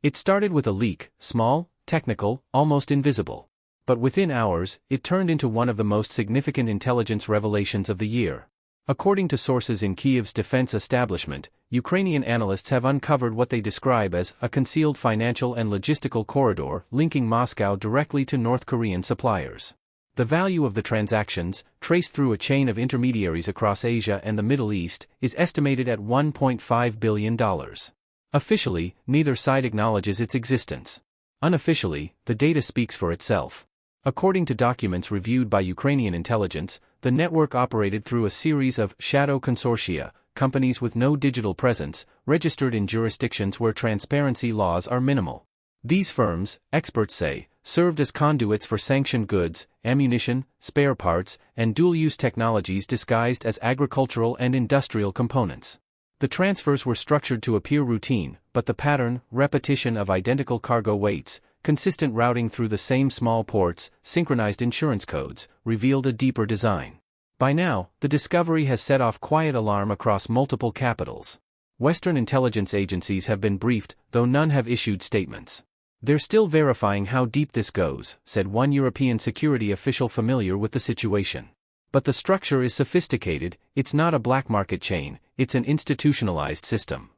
It started with a leak, small, technical, almost invisible. But within hours, it turned into one of the most significant intelligence revelations of the year. According to sources in Kyiv's defense establishment, Ukrainian analysts have uncovered what they describe as a concealed financial and logistical corridor linking Moscow directly to North Korean suppliers. The value of the transactions, traced through a chain of intermediaries across Asia and the Middle East, is estimated at $1.5 billion. Officially, neither side acknowledges its existence. Unofficially, the data speaks for itself. According to documents reviewed by Ukrainian intelligence, the network operated through a series of shadow consortia, companies with no digital presence, registered in jurisdictions where transparency laws are minimal. These firms, experts say, served as conduits for sanctioned goods, ammunition, spare parts, and dual-use technologies disguised as agricultural and industrial components. The transfers were structured to appear routine, but the pattern, repetition of identical cargo weights, consistent routing through the same small ports, synchronized insurance codes, revealed a deeper design. By now, the discovery has set off quiet alarm across multiple capitals. Western intelligence agencies have been briefed, though none have issued statements. They're still verifying how deep this goes, said one European security official familiar with the situation. But the structure is sophisticated, it's not a black market chain, it's an institutionalized system.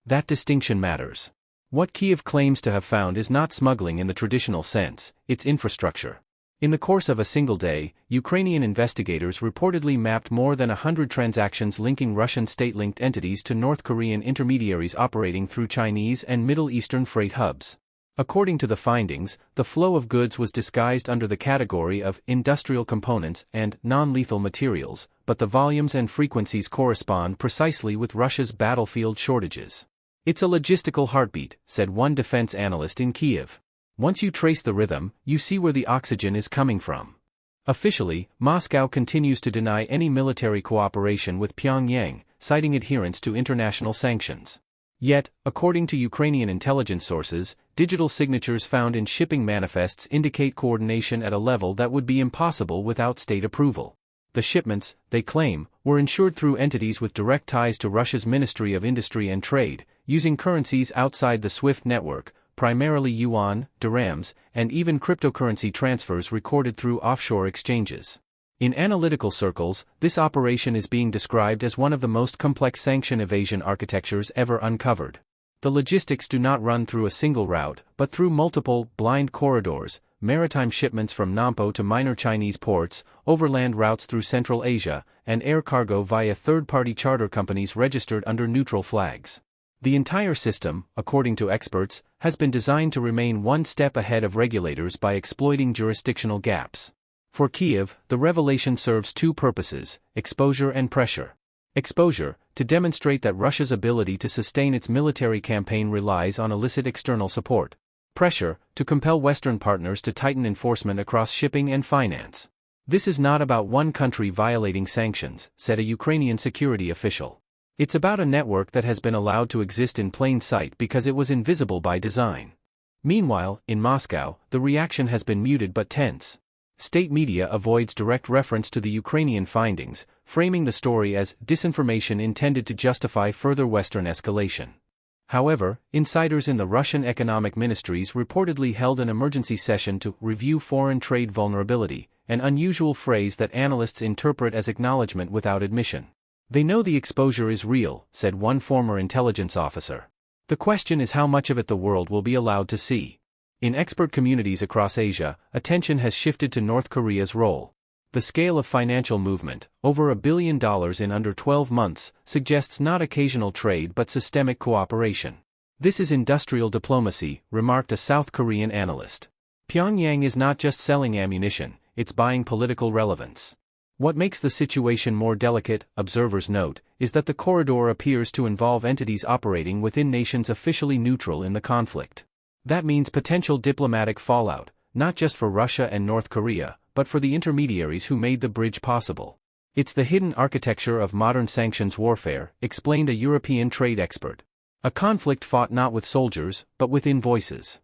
That distinction matters. What Kyiv claims to have found is not smuggling in the traditional sense, it's infrastructure. In the course of a single day, Ukrainian investigators reportedly mapped more than 100 transactions linking Russian state-linked entities to North Korean intermediaries operating through Chinese and Middle Eastern freight hubs. According to the findings, the flow of goods was disguised under the category of industrial components and non-lethal materials, but the volumes and frequencies correspond precisely with Russia's battlefield shortages. It's a logistical heartbeat, said one defense analyst in Kyiv. Once you trace the rhythm, you see where the oxygen is coming from. Officially, Moscow continues to deny any military cooperation with Pyongyang, citing adherence to international sanctions. Yet, according to Ukrainian intelligence sources, digital signatures found in shipping manifests indicate coordination at a level that would be impossible without state approval. The shipments, they claim, were insured through entities with direct ties to Russia's Ministry of Industry and Trade, using currencies outside the SWIFT network, primarily yuan, dirhams, and even cryptocurrency transfers recorded through offshore exchanges. In analytical circles, this operation is being described as one of the most complex sanction evasion architectures ever uncovered. The logistics do not run through a single route, but through multiple, blind corridors, maritime shipments from Nampo to minor Chinese ports, overland routes through Central Asia, and air cargo via third-party charter companies registered under neutral flags. The entire system, according to experts, has been designed to remain one step ahead of regulators by exploiting jurisdictional gaps. For Kyiv, the revelation serves two purposes: exposure and pressure. Exposure, to demonstrate that Russia's ability to sustain its military campaign relies on illicit external support. Pressure, to compel Western partners to tighten enforcement across shipping and finance. This is not about one country violating sanctions, said a Ukrainian security official. It's about a network that has been allowed to exist in plain sight because it was invisible by design. Meanwhile, in Moscow, the reaction has been muted but tense. State media avoids direct reference to the Ukrainian findings, framing the story as disinformation intended to justify further Western escalation. However, insiders in the Russian economic ministries reportedly held an emergency session to review foreign trade vulnerability, an unusual phrase that analysts interpret as acknowledgement without admission. They know the exposure is real, said one former intelligence officer. The question is how much of it the world will be allowed to see. In expert communities across Asia, attention has shifted to North Korea's role. The scale of financial movement, over $1 billion in under 12 months, suggests not occasional trade but systemic cooperation. This is industrial diplomacy, remarked a South Korean analyst. Pyongyang is not just selling ammunition, it's buying political relevance. What makes the situation more delicate, observers note, is that the corridor appears to involve entities operating within nations officially neutral in the conflict. That means potential diplomatic fallout, not just for Russia and North Korea, but for the intermediaries who made the bridge possible. It's the hidden architecture of modern sanctions warfare, explained a European trade expert. A conflict fought not with soldiers, but with invoices.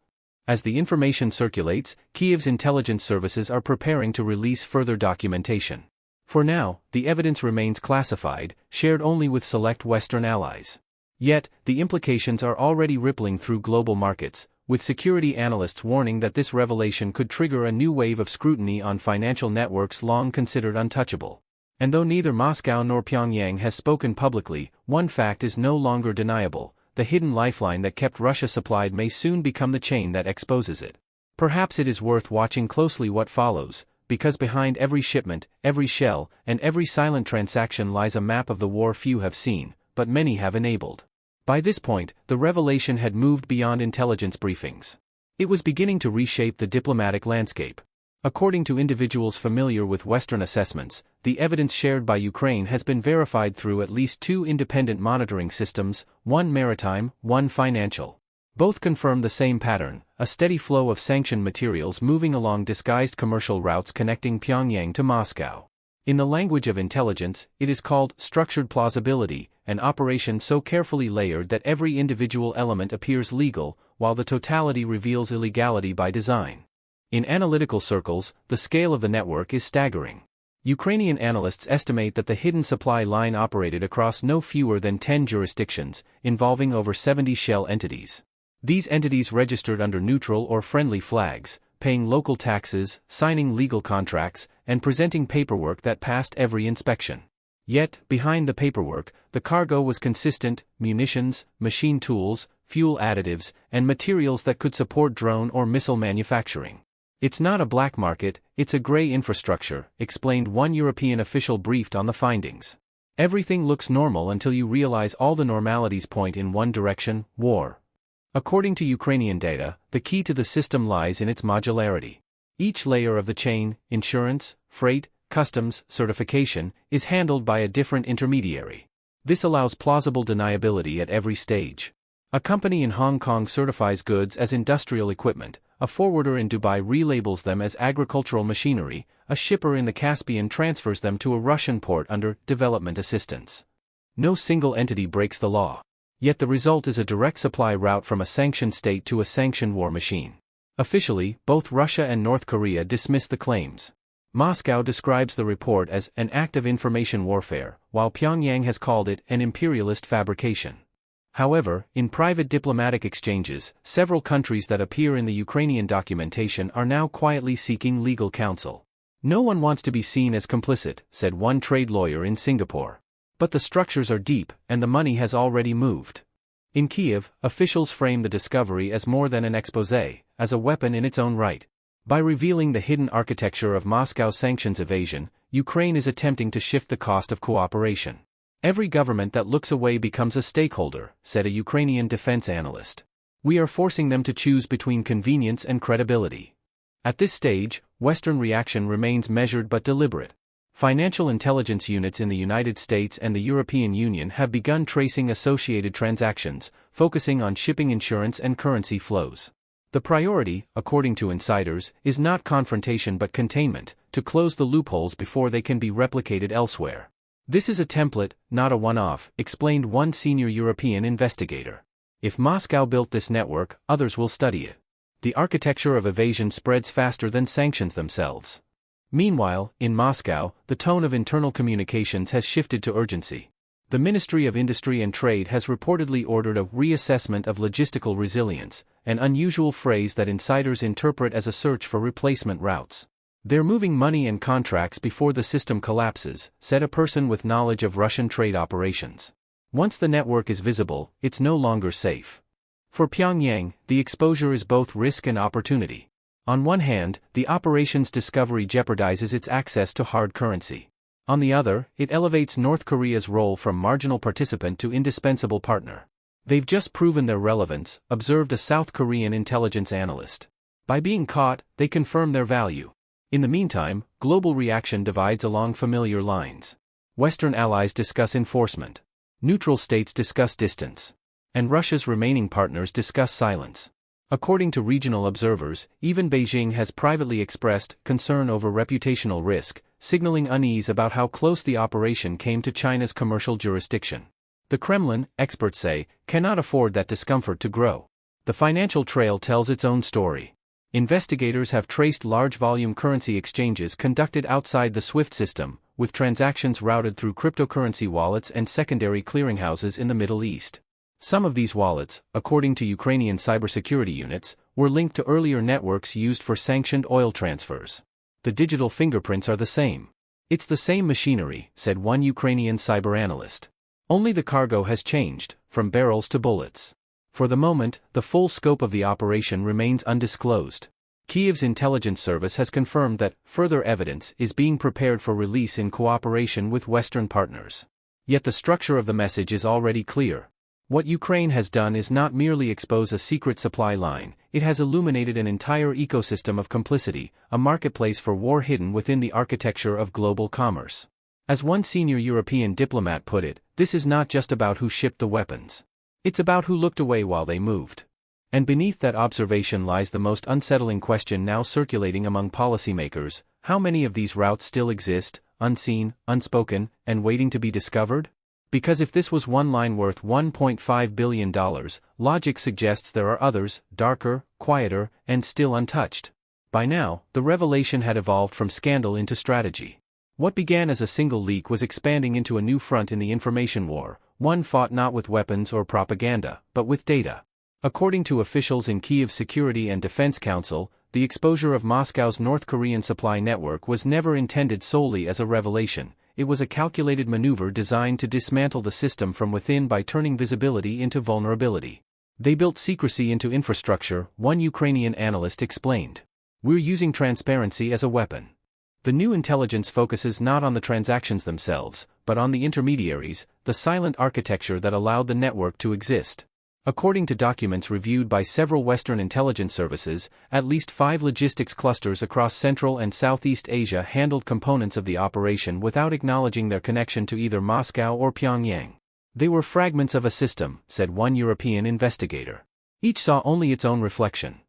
As the information circulates, Kyiv's intelligence services are preparing to release further documentation. For now, the evidence remains classified, shared only with select Western allies. Yet, the implications are already rippling through global markets, with security analysts warning that this revelation could trigger a new wave of scrutiny on financial networks long considered untouchable. And though neither Moscow nor Pyongyang has spoken publicly, one fact is no longer deniable: the hidden lifeline that kept Russia supplied may soon become the chain that exposes it. Perhaps it is worth watching closely what follows, because behind every shipment, every shell, and every silent transaction lies a map of the war few have seen, but many have enabled. By this point, the revelation had moved beyond intelligence briefings. It was beginning to reshape the diplomatic landscape. According to individuals familiar with Western assessments, the evidence shared by Ukraine has been verified through at least two independent monitoring systems, one maritime, one financial. Both confirm the same pattern: a steady flow of sanctioned materials moving along disguised commercial routes connecting Pyongyang to Moscow. In the language of intelligence, it is called structured plausibility, an operation so carefully layered that every individual element appears legal, while the totality reveals illegality by design. In analytical circles, the scale of the network is staggering. Ukrainian analysts estimate that the hidden supply line operated across no fewer than 10 jurisdictions, involving over 70 shell entities. These entities registered under neutral or friendly flags, paying local taxes, signing legal contracts, and presenting paperwork that passed every inspection. Yet, behind the paperwork, the cargo was consistent: munitions, machine tools, fuel additives, and materials that could support drone or missile manufacturing. "It's not a black market, it's a gray infrastructure," explained one European official briefed on the findings. "Everything looks normal until you realize all the normalities point in one direction: war." According to Ukrainian data, the key to the system lies in its modularity. Each layer of the chain, insurance, freight, customs, certification, is handled by a different intermediary. This allows plausible deniability at every stage. A company in Hong Kong certifies goods as industrial equipment, a forwarder in Dubai relabels them as agricultural machinery, a shipper in the Caspian transfers them to a Russian port under development assistance. No single entity breaks the law. Yet the result is a direct supply route from a sanctioned state to a sanctioned war machine. Officially, both Russia and North Korea dismiss the claims. Moscow describes the report as an act of information warfare, while Pyongyang has called it an imperialist fabrication. However, in private diplomatic exchanges, several countries that appear in the Ukrainian documentation are now quietly seeking legal counsel. "No one wants to be seen as complicit," said one trade lawyer in Singapore. But the structures are deep, and the money has already moved. In Kyiv, officials frame the discovery as more than an exposé, as a weapon in its own right. By revealing the hidden architecture of Moscow's sanctions evasion, Ukraine is attempting to shift the cost of cooperation. "Every government that looks away becomes a stakeholder," said a Ukrainian defense analyst. "We are forcing them to choose between convenience and credibility." At this stage, Western reaction remains measured but deliberate. Financial intelligence units in the United States and the European Union have begun tracing associated transactions, focusing on shipping insurance and currency flows. The priority, according to insiders, is not confrontation but containment, to close the loopholes before they can be replicated elsewhere. "This is a template, not a one-off," explained one senior European investigator. "If Moscow built this network, others will study it. The architecture of evasion spreads faster than sanctions themselves." Meanwhile, in Moscow, the tone of internal communications has shifted to urgency. The Ministry of Industry and Trade has reportedly ordered a reassessment of logistical resilience, an unusual phrase that insiders interpret as a search for replacement routes. "They're moving money and contracts before the system collapses," said a person with knowledge of Russian trade operations. "Once the network is visible, it's no longer safe." For Pyongyang, the exposure is both risk and opportunity. On one hand, the operation's discovery jeopardizes its access to hard currency. On the other, it elevates North Korea's role from marginal participant to indispensable partner. "They've just proven their relevance," observed a South Korean intelligence analyst. "By being caught, they confirm their value." In the meantime, global reaction divides along familiar lines. Western allies discuss enforcement. Neutral states discuss distance. And Russia's remaining partners discuss silence. According to regional observers, even Beijing has privately expressed concern over reputational risk, signaling unease about how close the operation came to China's commercial jurisdiction. The Kremlin, experts say, cannot afford that discomfort to grow. The financial trail tells its own story. Investigators have traced large-volume currency exchanges conducted outside the SWIFT system, with transactions routed through cryptocurrency wallets and secondary clearinghouses in the Middle East. Some of these wallets, according to Ukrainian cybersecurity units, were linked to earlier networks used for sanctioned oil transfers. The digital fingerprints are the same. It's the same machinery, said one Ukrainian cyber analyst. Only the cargo has changed, from barrels to bullets. For the moment, the full scope of the operation remains undisclosed. Kyiv's intelligence service has confirmed that further evidence is being prepared for release in cooperation with Western partners. Yet the structure of the message is already clear. What Ukraine has done is not merely expose a secret supply line, it has illuminated an entire ecosystem of complicity, a marketplace for war hidden within the architecture of global commerce. As one senior European diplomat put it, this is not just about who shipped the weapons. It's about who looked away while they moved. And beneath that observation lies the most unsettling question now circulating among policymakers: how many of these routes still exist, unseen, unspoken, and waiting to be discovered? Because if this was one line worth $1.5 billion, logic suggests there are others, darker, quieter, and still untouched. By now, the revelation had evolved from scandal into strategy. What began as a single leak was expanding into a new front in the information war, one fought not with weapons or propaganda, but with data. According to officials in Kyiv's Security and Defense Council, the exposure of Moscow's North Korean supply network was never intended solely as a revelation. It was a calculated maneuver designed to dismantle the system from within by turning visibility into vulnerability. They built secrecy into infrastructure, one Ukrainian analyst explained. We're using transparency as a weapon. The new intelligence focuses not on the transactions themselves, but on the intermediaries, the silent architecture that allowed the network to exist. According to documents reviewed by several Western intelligence services, at least 5 logistics clusters across Central and Southeast Asia handled components of the operation without acknowledging their connection to either Moscow or Pyongyang. They were fragments of a system, said one European investigator. Each saw only its own reflection.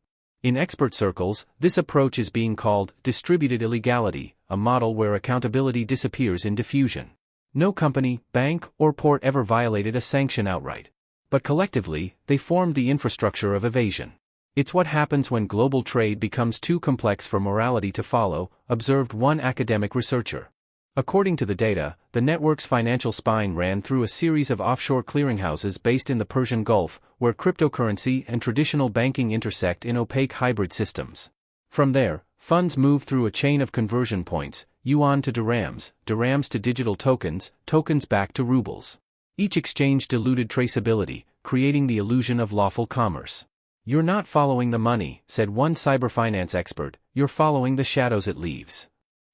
In expert circles, this approach is being called distributed illegality, a model where accountability disappears in diffusion. No company, bank, or port ever violated a sanction outright. But collectively, they formed the infrastructure of evasion. It's what happens when global trade becomes too complex for morality to follow, observed one academic researcher. According to the data, the network's financial spine ran through a series of offshore clearinghouses based in the Persian Gulf, where cryptocurrency and traditional banking intersect in opaque hybrid systems. From there, funds move through a chain of conversion points, yuan to dirhams, dirhams to digital tokens, tokens back to rubles. Each exchange diluted traceability, creating the illusion of lawful commerce. You're not following the money, said one cyberfinance expert, you're following the shadows it leaves.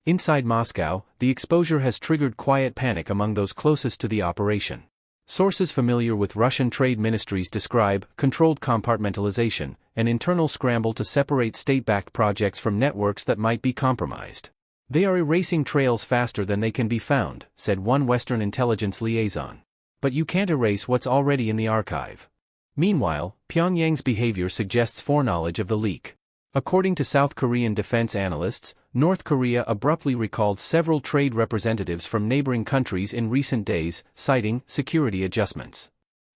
Inside Moscow, the exposure has triggered quiet panic among those closest to the operation. Sources familiar with Russian trade ministries describe controlled compartmentalization, an internal scramble to separate state-backed projects from networks that might be compromised. They are erasing trails faster than they can be found, said one Western intelligence liaison. But you can't erase what's already in the archive. Meanwhile, Pyongyang's behavior suggests foreknowledge of the leak. According to South Korean defense analysts, North Korea abruptly recalled several trade representatives from neighboring countries in recent days, citing security adjustments.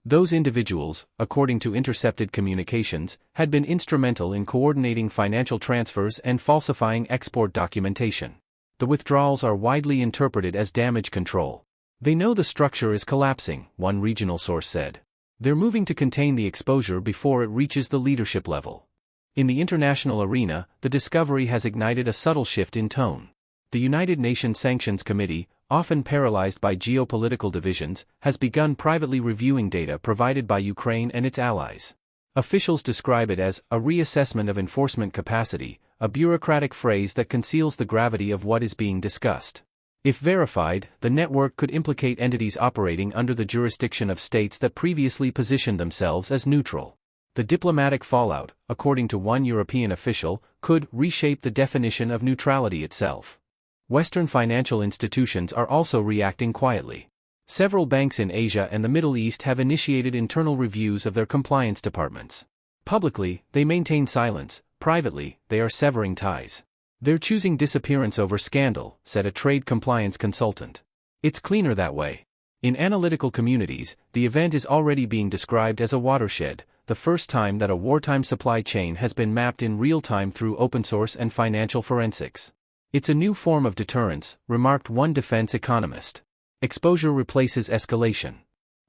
Those individuals, according to intercepted communications, had been instrumental in coordinating financial transfers and falsifying export documentation. The withdrawals are widely interpreted as damage control. They know the structure is collapsing, one regional source said. They're moving to contain the exposure before it reaches the leadership level. In the international arena, the discovery has ignited a subtle shift in tone. The United Nations Sanctions Committee, often paralyzed by geopolitical divisions, has begun privately reviewing data provided by Ukraine and its allies. Officials describe it as a reassessment of enforcement capacity, a bureaucratic phrase that conceals the gravity of what is being discussed. If verified, the network could implicate entities operating under the jurisdiction of states that previously positioned themselves as neutral. The diplomatic fallout, according to one European official, could reshape the definition of neutrality itself. Western financial institutions are also reacting quietly. Several banks in Asia and the Middle East have initiated internal reviews of their compliance departments. Publicly, they maintain silence; privately, they are severing ties. They're choosing disappearance over scandal, said a trade compliance consultant. It's cleaner that way. In analytical communities, the event is already being described as a watershed, the first time that a wartime supply chain has been mapped in real time through open source and financial forensics. It's a new form of deterrence, remarked one defense economist. Exposure replaces escalation.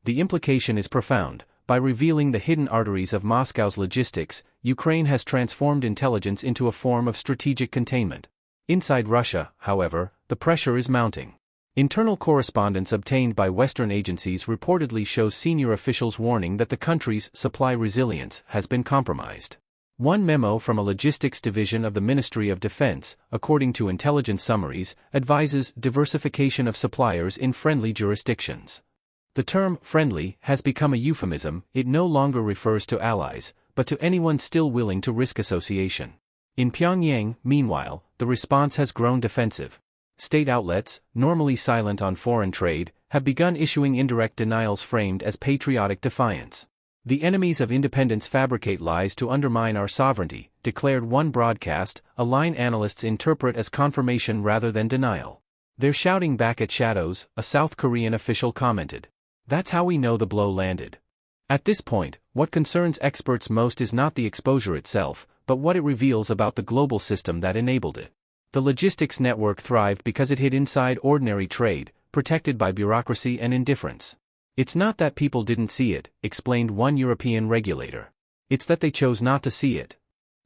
The implication is profound. By revealing the hidden arteries of Moscow's logistics, Ukraine has transformed intelligence into a form of strategic containment. Inside Russia, however, the pressure is mounting. Internal correspondence obtained by Western agencies reportedly shows senior officials warning that the country's supply resilience has been compromised. One memo from a logistics division of the Ministry of Defense, according to intelligence summaries, advises diversification of suppliers in friendly jurisdictions. The term friendly has become a euphemism. It no longer refers to allies, but to anyone still willing to risk association. In Pyongyang, meanwhile, the response has grown defensive. State outlets, normally silent on foreign trade, have begun issuing indirect denials framed as patriotic defiance. The enemies of independence fabricate lies to undermine our sovereignty, declared one broadcast, a line analysts interpret as confirmation rather than denial. They're shouting back at shadows, a South Korean official commented. That's how we know the blow landed. At this point, what concerns experts most is not the exposure itself, but what it reveals about the global system that enabled it. The logistics network thrived because it hid inside ordinary trade, protected by bureaucracy and indifference. It's not that people didn't see it, explained one European regulator. It's that they chose not to see it.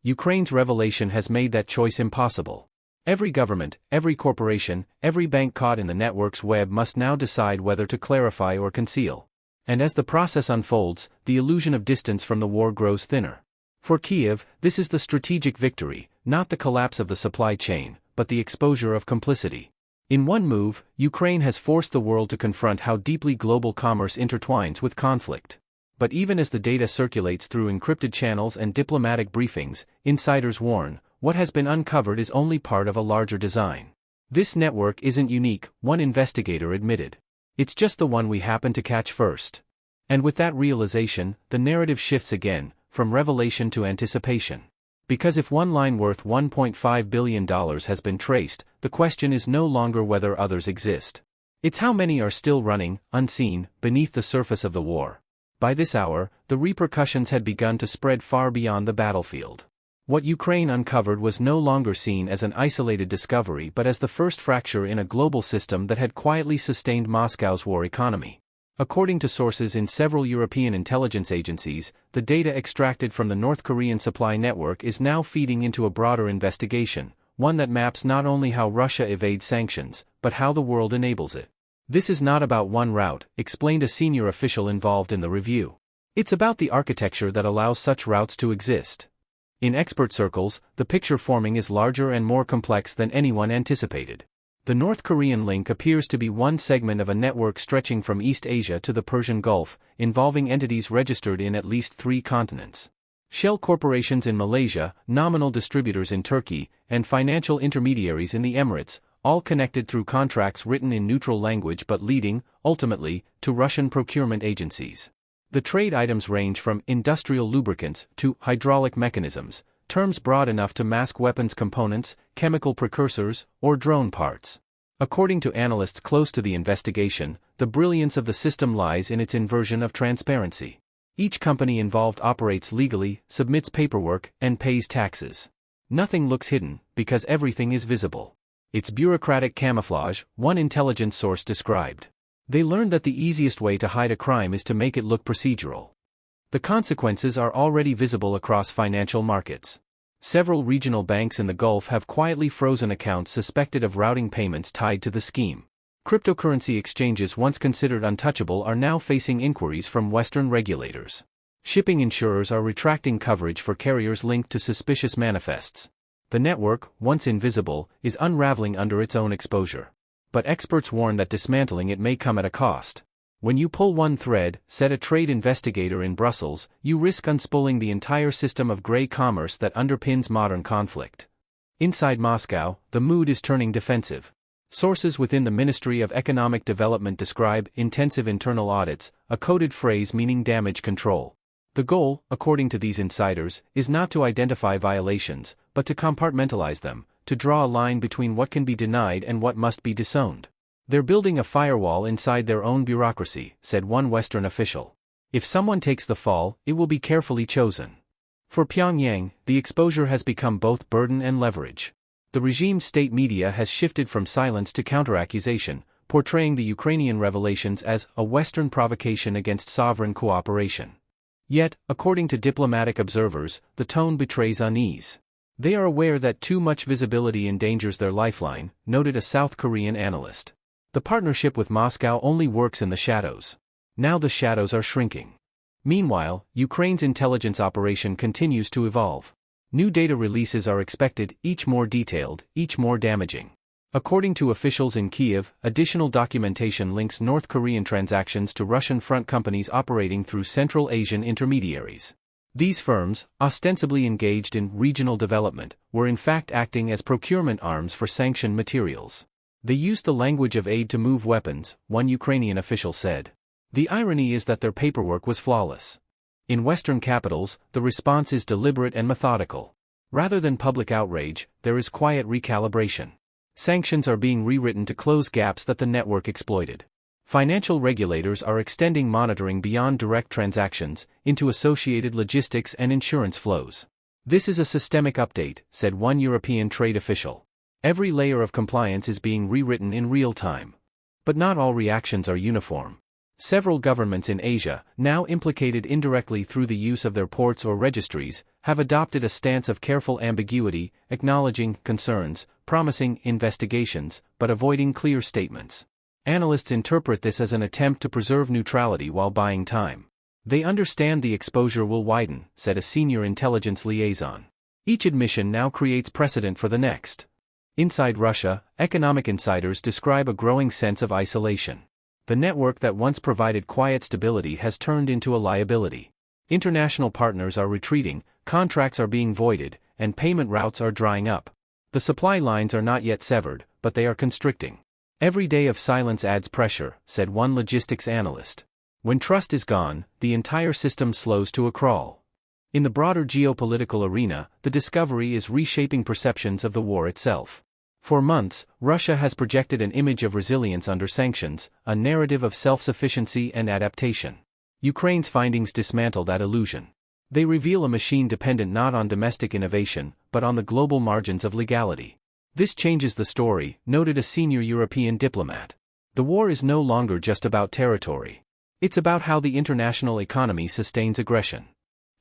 Ukraine's revelation has made that choice impossible. Every government, every corporation, every bank caught in the network's web must now decide whether to clarify or conceal. And as the process unfolds, the illusion of distance from the war grows thinner. For Kyiv, this is the strategic victory, not the collapse of the supply chain, but the exposure of complicity. In one move, Ukraine has forced the world to confront how deeply global commerce intertwines with conflict. But even as the data circulates through encrypted channels and diplomatic briefings, insiders warn, what has been uncovered is only part of a larger design. This network isn't unique, one investigator admitted. It's just the one we happened to catch first. And with that realization, the narrative shifts again, from revelation to anticipation. Because if one line worth $1.5 billion has been traced, the question is no longer whether others exist. It's how many are still running, unseen, beneath the surface of the war. By this hour, the repercussions had begun to spread far beyond the battlefield. What Ukraine uncovered was no longer seen as an isolated discovery but as the first fracture in a global system that had quietly sustained Moscow's war economy. According to sources in several European intelligence agencies, the data extracted from the North Korean supply network is now feeding into a broader investigation, one that maps not only how Russia evades sanctions, but how the world enables it. This is not about one route, explained a senior official involved in the review. It's about the architecture that allows such routes to exist. In expert circles, the picture forming is larger and more complex than anyone anticipated. The North Korean link appears to be one segment of a network stretching from East Asia to the Persian Gulf, involving entities registered in at least 3 continents. Shell corporations in Malaysia, nominal distributors in Turkey, and financial intermediaries in the Emirates, all connected through contracts written in neutral language but leading, ultimately, to Russian procurement agencies. The trade items range from industrial lubricants to hydraulic mechanisms, terms broad enough to mask weapons components, chemical precursors, or drone parts. According to analysts close to the investigation, the brilliance of the system lies in its inversion of transparency. Each company involved operates legally, submits paperwork, and pays taxes. Nothing looks hidden, because everything is visible. It's bureaucratic camouflage, one intelligence source described. They learned that the easiest way to hide a crime is to make it look procedural. The consequences are already visible across financial markets. Several regional banks in the Gulf have quietly frozen accounts suspected of routing payments tied to the scheme. Cryptocurrency exchanges once considered untouchable are now facing inquiries from Western regulators. Shipping insurers are retracting coverage for carriers linked to suspicious manifests. The network, once invisible, is unraveling under its own exposure. But experts warn that dismantling it may come at a cost. When you pull one thread, said a trade investigator in Brussels, you risk unspooling the entire system of gray commerce that underpins modern conflict. Inside Moscow, the mood is turning defensive. Sources within the Ministry of Economic Development describe intensive internal audits, a coded phrase meaning damage control. The goal, according to these insiders, is not to identify violations, but to compartmentalize them, to draw a line between what can be denied and what must be disowned. They're building a firewall inside their own bureaucracy, said one Western official. If someone takes the fall, it will be carefully chosen. For Pyongyang, the exposure has become both burden and leverage. The regime's state media has shifted from silence to counteraccusation, portraying the Ukrainian revelations as a Western provocation against sovereign cooperation. Yet, according to diplomatic observers, the tone betrays unease. They are aware that too much visibility endangers their lifeline, noted a South Korean analyst. The partnership with Moscow only works in the shadows. Now the shadows are shrinking. Meanwhile, Ukraine's intelligence operation continues to evolve. New data releases are expected, each more detailed, each more damaging. According to officials in Kyiv, additional documentation links North Korean transactions to Russian front companies operating through Central Asian intermediaries. These firms, ostensibly engaged in regional development, were in fact acting as procurement arms for sanctioned materials. They used the language of aid to move weapons, one Ukrainian official said. The irony is that their paperwork was flawless. In Western capitals, the response is deliberate and methodical. Rather than public outrage, there is quiet recalibration. Sanctions are being rewritten to close gaps that the network exploited. Financial regulators are extending monitoring beyond direct transactions, into associated logistics and insurance flows. This is a systemic update, said one European trade official. Every layer of compliance is being rewritten in real time. But not all reactions are uniform. Several governments in Asia, now implicated indirectly through the use of their ports or registries, have adopted a stance of careful ambiguity, acknowledging concerns, promising investigations, but avoiding clear statements. Analysts interpret this as an attempt to preserve neutrality while buying time. They understand the exposure will widen, said a senior intelligence liaison. Each admission now creates precedent for the next. Inside Russia, economic insiders describe a growing sense of isolation. The network that once provided quiet stability has turned into a liability. International partners are retreating, contracts are being voided, and payment routes are drying up. The supply lines are not yet severed, but they are constricting. Every day of silence adds pressure, said one logistics analyst. When trust is gone, the entire system slows to a crawl. In the broader geopolitical arena, the discovery is reshaping perceptions of the war itself. For months, Russia has projected an image of resilience under sanctions, a narrative of self-sufficiency and adaptation. Ukraine's findings dismantle that illusion. They reveal a machine dependent not on domestic innovation, but on the global margins of legality. This changes the story, noted a senior European diplomat. The war is no longer just about territory. It's about how the international economy sustains aggression.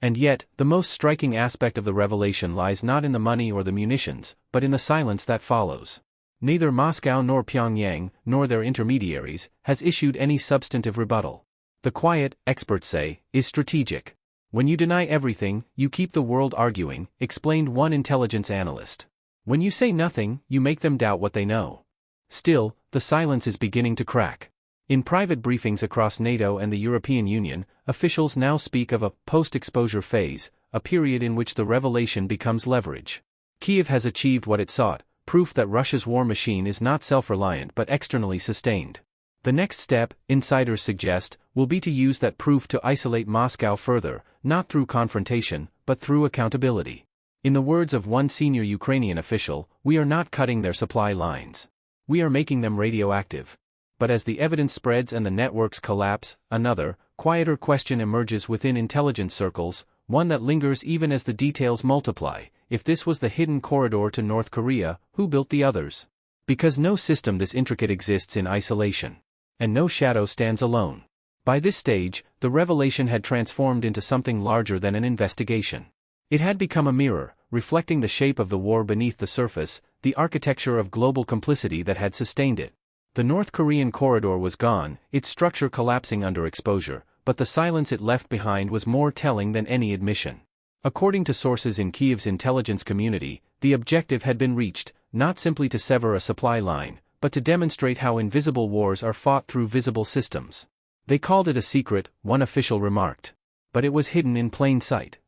And yet, the most striking aspect of the revelation lies not in the money or the munitions, but in the silence that follows. Neither Moscow nor Pyongyang, nor their intermediaries, has issued any substantive rebuttal. The quiet, experts say, is strategic. When you deny everything, you keep the world arguing, explained one intelligence analyst. When you say nothing, you make them doubt what they know. Still, the silence is beginning to crack. In private briefings across NATO and the European Union, officials now speak of a post-exposure phase, a period in which the revelation becomes leverage. Kyiv has achieved what it sought, proof that Russia's war machine is not self-reliant but externally sustained. The next step, insiders suggest, will be to use that proof to isolate Moscow further, not through confrontation, but through accountability. In the words of one senior Ukrainian official, we are not cutting their supply lines. We are making them radioactive. But as the evidence spreads and the networks collapse, another, quieter question emerges within intelligence circles, one that lingers even as the details multiply. If this was the hidden corridor to North Korea, who built the others? Because no system this intricate exists in isolation. And no shadow stands alone. By this stage, the revelation had transformed into something larger than an investigation. It had become a mirror, reflecting the shape of the war beneath the surface, the architecture of global complicity that had sustained it. The North Korean corridor was gone, its structure collapsing under exposure, but the silence it left behind was more telling than any admission. According to sources in Kyiv's intelligence community, the objective had been reached, not simply to sever a supply line, but to demonstrate how invisible wars are fought through visible systems. They called it a secret, one official remarked. But it was hidden in plain sight.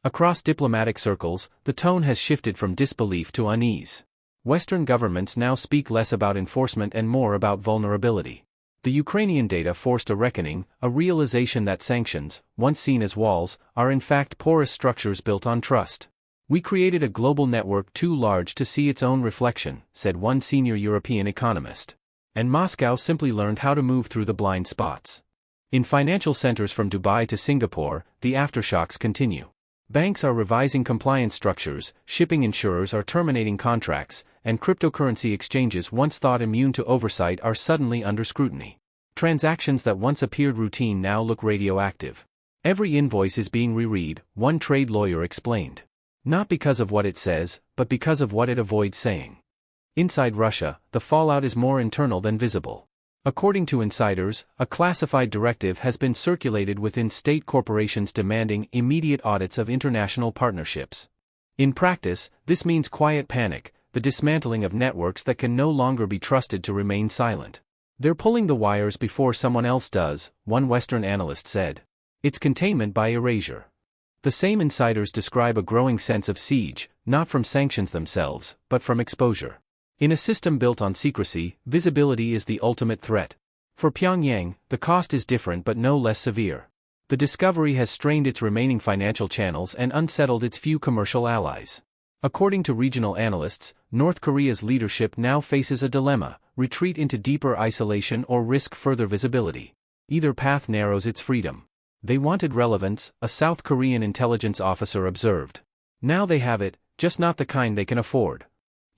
Across diplomatic circles, the tone has shifted from disbelief to unease. Western governments now speak less about enforcement and more about vulnerability. The Ukrainian data forced a reckoning, a realization that sanctions, once seen as walls, are in fact porous structures built on trust. We created a global network too large to see its own reflection, said one senior European economist. And Moscow simply learned how to move through the blind spots. In financial centers from Dubai to Singapore, the aftershocks continue. Banks are revising compliance structures, shipping insurers are terminating contracts, and cryptocurrency exchanges once thought immune to oversight are suddenly under scrutiny. Transactions that once appeared routine now look radioactive. Every invoice is being reread, one trade lawyer explained. Not because of what it says, but because of what it avoids saying. Inside Russia, the fallout is more internal than visible. According to insiders, a classified directive has been circulated within state corporations demanding immediate audits of international partnerships. In practice, this means quiet panic, the dismantling of networks that can no longer be trusted to remain silent. They're pulling the wires before someone else does, one Western analyst said. It's containment by erasure. The same insiders describe a growing sense of siege, not from sanctions themselves, but from exposure. In a system built on secrecy, visibility is the ultimate threat. For Pyongyang, the cost is different but no less severe. The discovery has strained its remaining financial channels and unsettled its few commercial allies. According to regional analysts, North Korea's leadership now faces a dilemma: retreat into deeper isolation or risk further visibility. Either path narrows its freedom. They wanted relevance, a South Korean intelligence officer observed. Now they have it, just not the kind they can afford.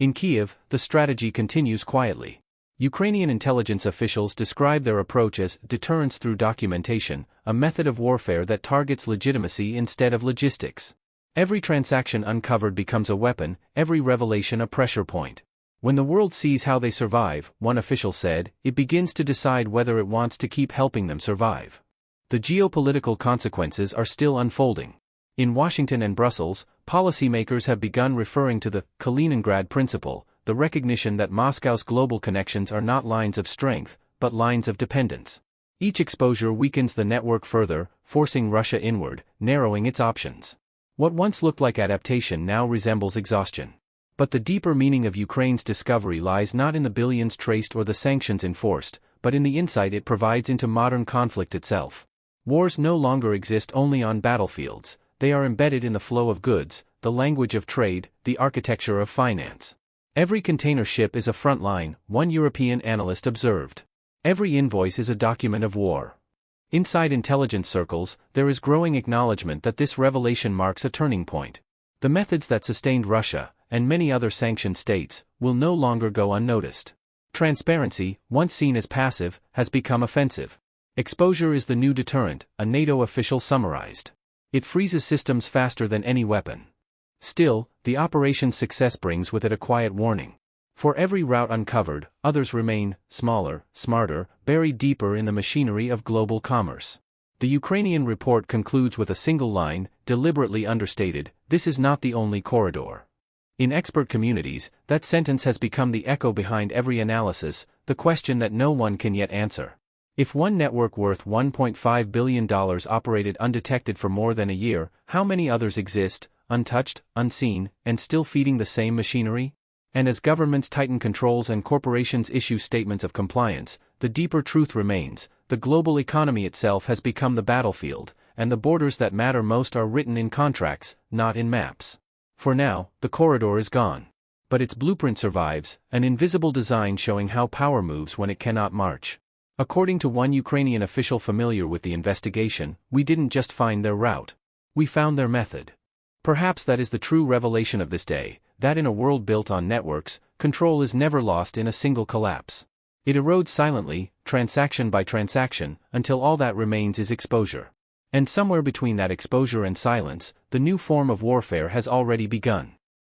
In Kyiv, the strategy continues quietly. Ukrainian intelligence officials describe their approach as deterrence through documentation, a method of warfare that targets legitimacy instead of logistics. Every transaction uncovered becomes a weapon, every revelation a pressure point. When the world sees how they survive, one official said, it begins to decide whether it wants to keep helping them survive. The geopolitical consequences are still unfolding. In Washington and Brussels, policymakers have begun referring to the Kaliningrad Principle, the recognition that Moscow's global connections are not lines of strength, but lines of dependence. Each exposure weakens the network further, forcing Russia inward, narrowing its options. What once looked like adaptation now resembles exhaustion. But the deeper meaning of Ukraine's discovery lies not in the billions traced or the sanctions enforced, but in the insight it provides into modern conflict itself. Wars no longer exist only on battlefields. They are embedded in the flow of goods, the language of trade, the architecture of finance. Every container ship is a front line, one European analyst observed. Every invoice is a document of war. Inside intelligence circles, there is growing acknowledgement that this revelation marks a turning point. The methods that sustained Russia, and many other sanctioned states, will no longer go unnoticed. Transparency, once seen as passive, has become offensive. Exposure is the new deterrent, a NATO official summarized. It freezes systems faster than any weapon. Still, the operation's success brings with it a quiet warning. For every route uncovered, others remain, smaller, smarter, buried deeper in the machinery of global commerce. The Ukrainian report concludes with a single line, deliberately understated: this is not the only corridor. In expert communities, that sentence has become the echo behind every analysis, the question that no one can yet answer. If one network worth $1.5 billion operated undetected for more than a year, how many others exist, untouched, unseen, and still feeding the same machinery? And as governments tighten controls and corporations issue statements of compliance, the deeper truth remains: the global economy itself has become the battlefield, and the borders that matter most are written in contracts, not in maps. For now, the corridor is gone. But its blueprint survives, an invisible design showing how power moves when it cannot march. According to one Ukrainian official familiar with the investigation, we didn't just find their route. We found their method. Perhaps that is the true revelation of this day, that in a world built on networks, control is never lost in a single collapse. It erodes silently, transaction by transaction, until all that remains is exposure. And somewhere between that exposure and silence, the new form of warfare has already begun.